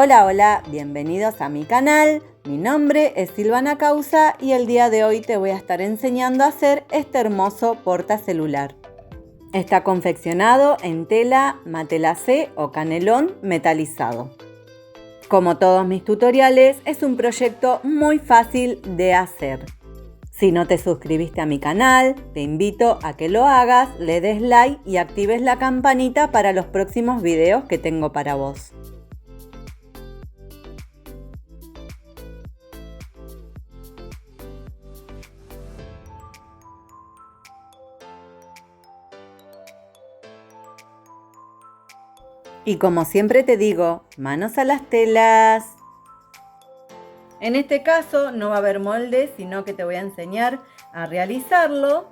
Hola, hola, bienvenidos a mi canal. Mi nombre es Silvana Causa y el día de hoy te voy a estar enseñando a hacer este hermoso portacelular. Está confeccionado en tela Matelassé o canelón metalizado. Como todos mis tutoriales, es un proyecto muy fácil de hacer. Si no te suscribiste a mi canal, te invito a que lo hagas, le des like y actives la campanita para los próximos videos que tengo para vos. Y como siempre te digo, manos a las telas. En este caso no va a haber molde, sino que te voy a enseñar a realizarlo.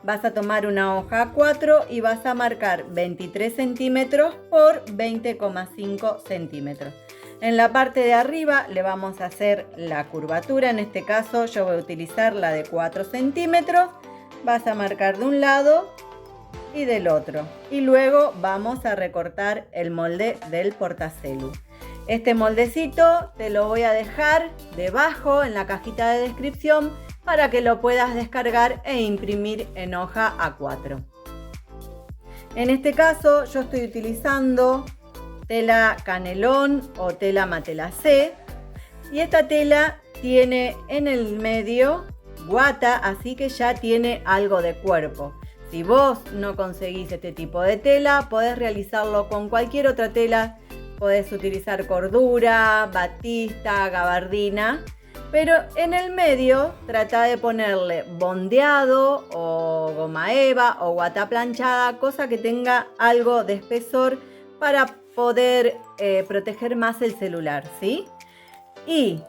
Vas a tomar una hoja A4 y vas a marcar 23 centímetros por 20,5 centímetros. En la parte de arriba le vamos a hacer la curvatura. En este caso yo voy a utilizar la de 4 centímetros. Vas a marcar de un lado y del otro, y luego vamos a recortar el molde del portacelu. Este moldecito te lo voy a dejar debajo en la cajita de descripción para que lo puedas descargar e imprimir en hoja A4. En este caso yo estoy utilizando tela canelón o tela Matelassé, y esta tela tiene en el medio guata, así que ya tiene algo de cuerpo. Si vos no conseguís este tipo de tela, podés realizarlo con cualquier otra tela. Podés utilizar cordura, batista, gabardina. Pero en el medio trata de ponerle bondeado o goma eva o guata planchada, cosa que tenga algo de espesor para poder proteger más el celular, ¿sí? Y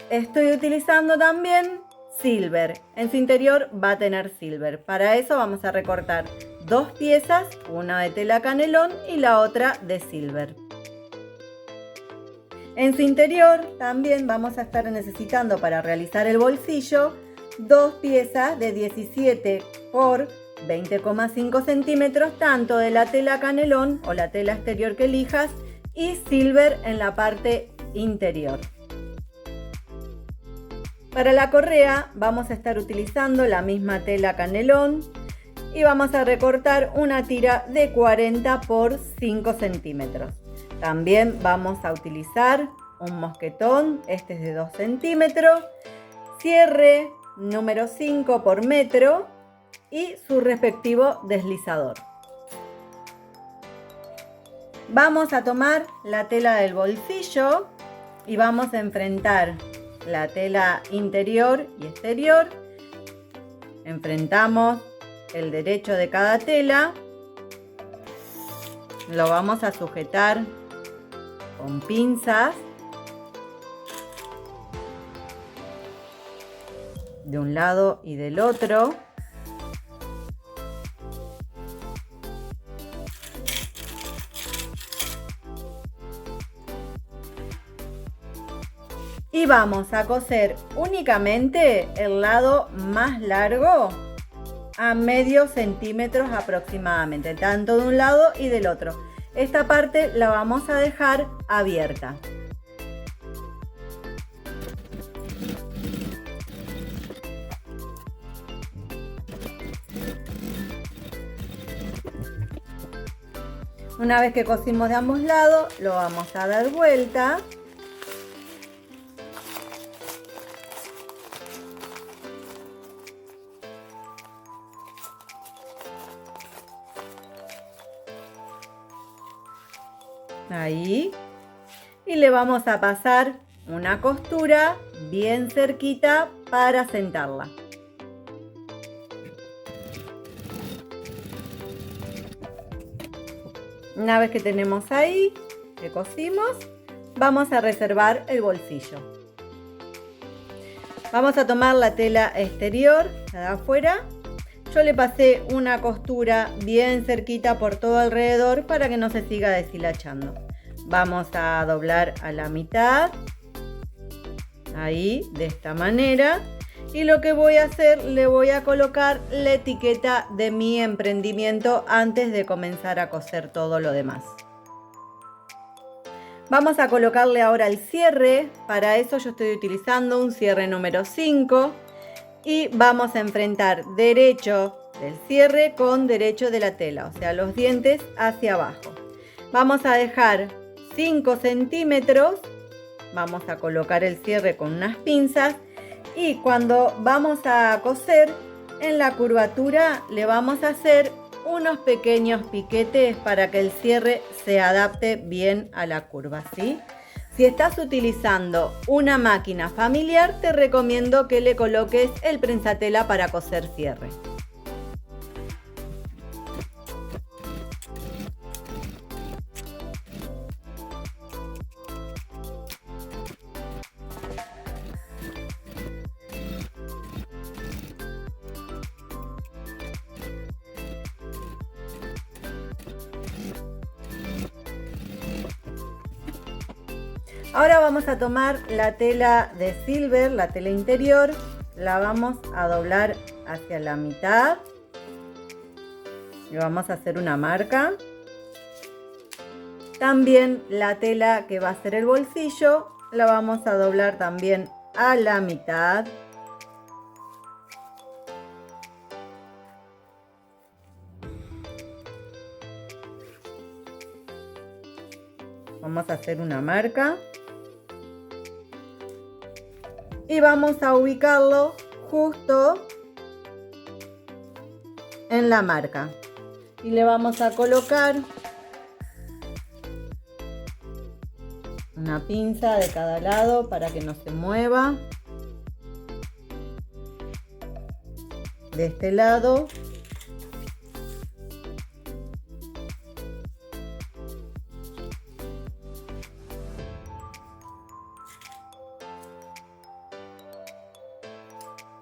estoy utilizando también silver. En su interior va a tener silver. Para eso vamos a recortar dos piezas, una de tela canelón y la otra de silver. En su interior también vamos a estar necesitando, para realizar el bolsillo, dos piezas de 17 por 20,5 centímetros, tanto de la tela canelón o la tela exterior que elijas, y silver en la parte interior. Para la correa vamos a estar utilizando la misma tela canelón y vamos a recortar una tira de 40 por 5 centímetros. También vamos a utilizar un mosquetón, este es de 2 centímetros, cierre número 5 por metro y su respectivo deslizador. Vamos a tomar la tela del bolsillo y vamos a enfrentar la tela interior y exterior. Enfrentamos el derecho de cada tela. Lo vamos a sujetar con pinzas de un lado y del otro. Y vamos a coser únicamente el lado más largo a medio centímetro aproximadamente, tanto de un lado y del otro. Esta parte la vamos a dejar abierta. Una vez que cosimos de ambos lados, lo vamos a dar vuelta. Ahí, y le vamos a pasar una costura bien cerquita para sentarla. Una vez que tenemos ahí, que cosimos, vamos a reservar el bolsillo. Vamos a tomar la tela exterior, la de afuera. Yo le pasé una costura bien cerquita por todo alrededor para que no se siga deshilachando. Vamos a doblar a la mitad, ahí, de esta manera. Y lo que voy a hacer, le voy a colocar la etiqueta de mi emprendimiento antes de comenzar a coser todo lo demás. Vamos a colocarle ahora el cierre. Para eso yo estoy utilizando un cierre número 5 y vamos a enfrentar derecho del cierre con derecho de la tela, o sea, los dientes hacia abajo. Vamos a dejar 5 centímetros, vamos a colocar el cierre con unas pinzas y cuando vamos a coser en la curvatura le vamos a hacer unos pequeños piquetes para que el cierre se adapte bien a la curva, ¿sí? Si estás utilizando una máquina familiar, te recomiendo que le coloques el prensatela para coser cierre. Ahora vamos a tomar la tela de silver, la tela interior, la vamos a doblar hacia la mitad y vamos a hacer una marca. También la tela que va a ser el bolsillo, la vamos a doblar también a la mitad. Vamos a hacer una marca. Y vamos a ubicarlo justo en la marca. Y le vamos a colocar una pinza de cada lado para que no se mueva. De este lado.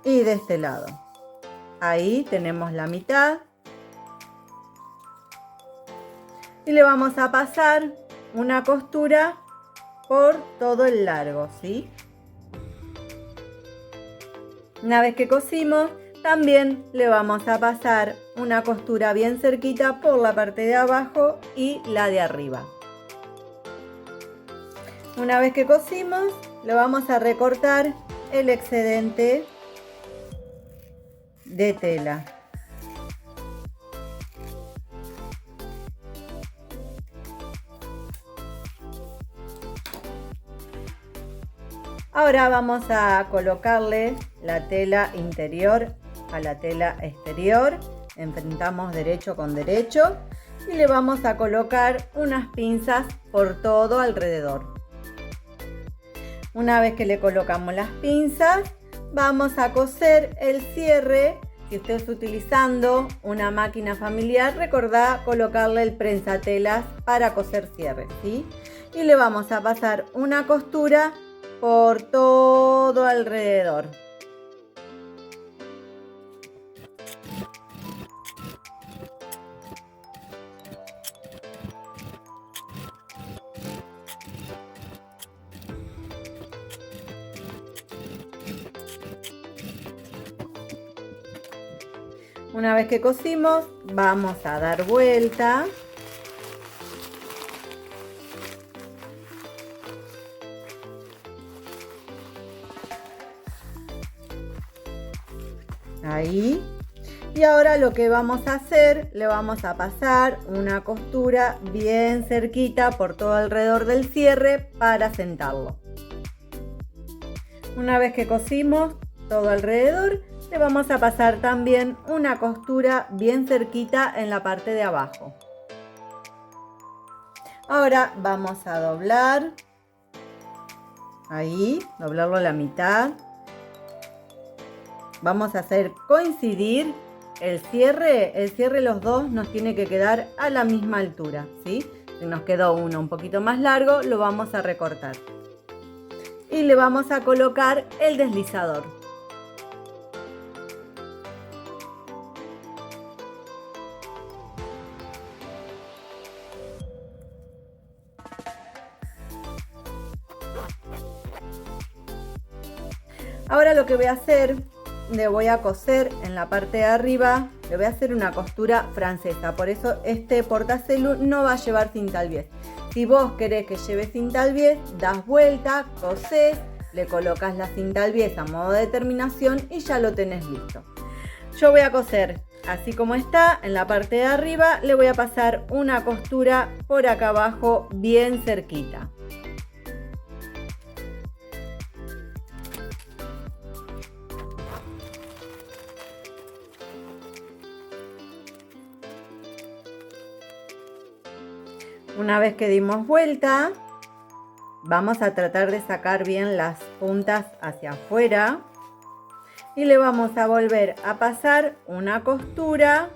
Y de este lado. Ahí tenemos la mitad. Y le vamos a pasar una costura por todo el largo, ¿sí? Una vez que cosimos, también le vamos a pasar una costura bien cerquita por la parte de abajo y la de arriba. Una vez que cosimos, le vamos a recortar el excedente de tela. Ahora vamos a colocarle la tela interior a la tela exterior. Enfrentamos derecho con derecho y le vamos a colocar unas pinzas por todo alrededor. Una vez que le colocamos las pinzas, vamos a coser el cierre. Si estés utilizando una máquina familiar, recordá colocarle el prensatelas para coser cierre, ¿sí? Y le vamos a pasar una costura por todo alrededor. Una vez que cosimos, vamos a dar vuelta. Ahí. Y ahora lo que vamos a hacer, le vamos a pasar una costura bien cerquita por todo alrededor del cierre para sentarlo. Una vez que cosimos todo alrededor, le vamos a pasar también una costura bien cerquita en la parte de abajo. Ahora vamos a doblar. Ahí, doblarlo a la mitad. Vamos a hacer coincidir el cierre los dos nos tiene que quedar a la misma altura, ¿sí? Si nos quedó uno un poquito más largo, lo vamos a recortar. Y le vamos a colocar el deslizador. Ahora lo que voy a hacer, le voy a coser en la parte de arriba, le voy a hacer una costura francesa, por eso este portacelu no va a llevar cinta al bies. Si vos querés que lleve cinta al bies, das vuelta, cosés, le colocas la cinta al bies a modo de terminación y ya lo tenés listo. Yo voy a coser así como está, en la parte de arriba le voy a pasar una costura por acá abajo bien cerquita. Una vez que dimos vuelta, vamos a tratar de sacar bien las puntas hacia afuera y le vamos a volver a pasar una costura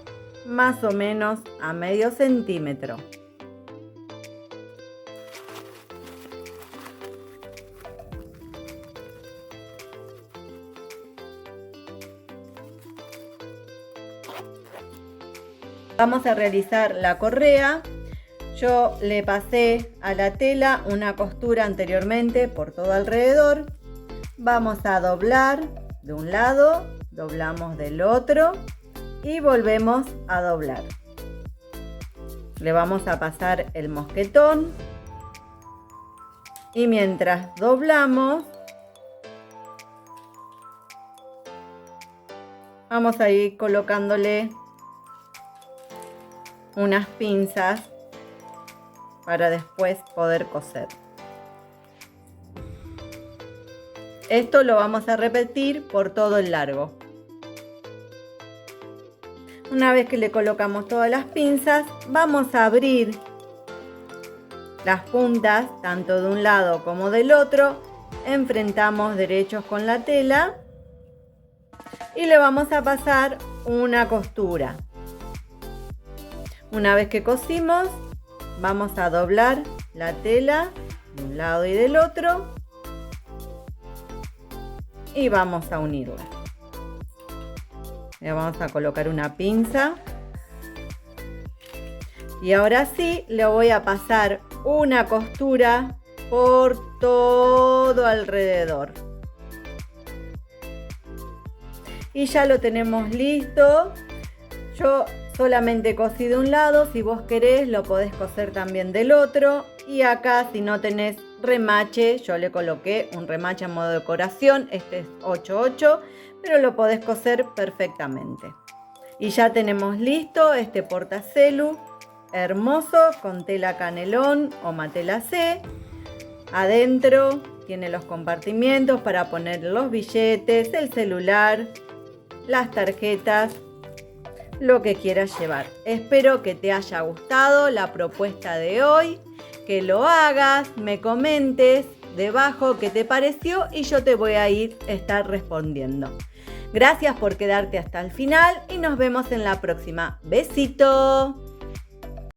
más o menos a medio centímetro. Vamos a realizar la correa. Yo le pasé a la tela una costura anteriormente por todo alrededor. Vamos a doblar de un lado, doblamos del otro y volvemos a doblar. Le vamos a pasar el mosquetón y mientras doblamos vamos a ir colocándole unas pinzas para después poder coser. Esto lo vamos a repetir por todo el largo. Una vez que le colocamos todas las pinzas, vamos a abrir las puntas tanto de un lado como del otro. Enfrentamos derechos con la tela y le vamos a pasar una costura. Una vez que cosimos, vamos a doblar la tela de un lado y del otro y vamos a unirla. Le vamos a colocar una pinza y ahora sí le voy a pasar una costura por todo alrededor. Y ya lo tenemos listo. Yo solamente cosí de un lado, si vos querés lo podés coser también del otro. Y acá si no tenés remache, yo le coloqué un remache a modo de decoración, este es 8/8, pero lo podés coser perfectamente. Y ya tenemos listo este portacelu hermoso con tela canelón o matela C. Adentro tiene los compartimientos para poner los billetes, el celular, las tarjetas, lo que quieras llevar. Espero que te haya gustado la propuesta de hoy, que lo hagas, me comentes debajo qué te pareció y yo te voy a estar respondiendo. Gracias por quedarte hasta el final y nos vemos en la próxima. Besito.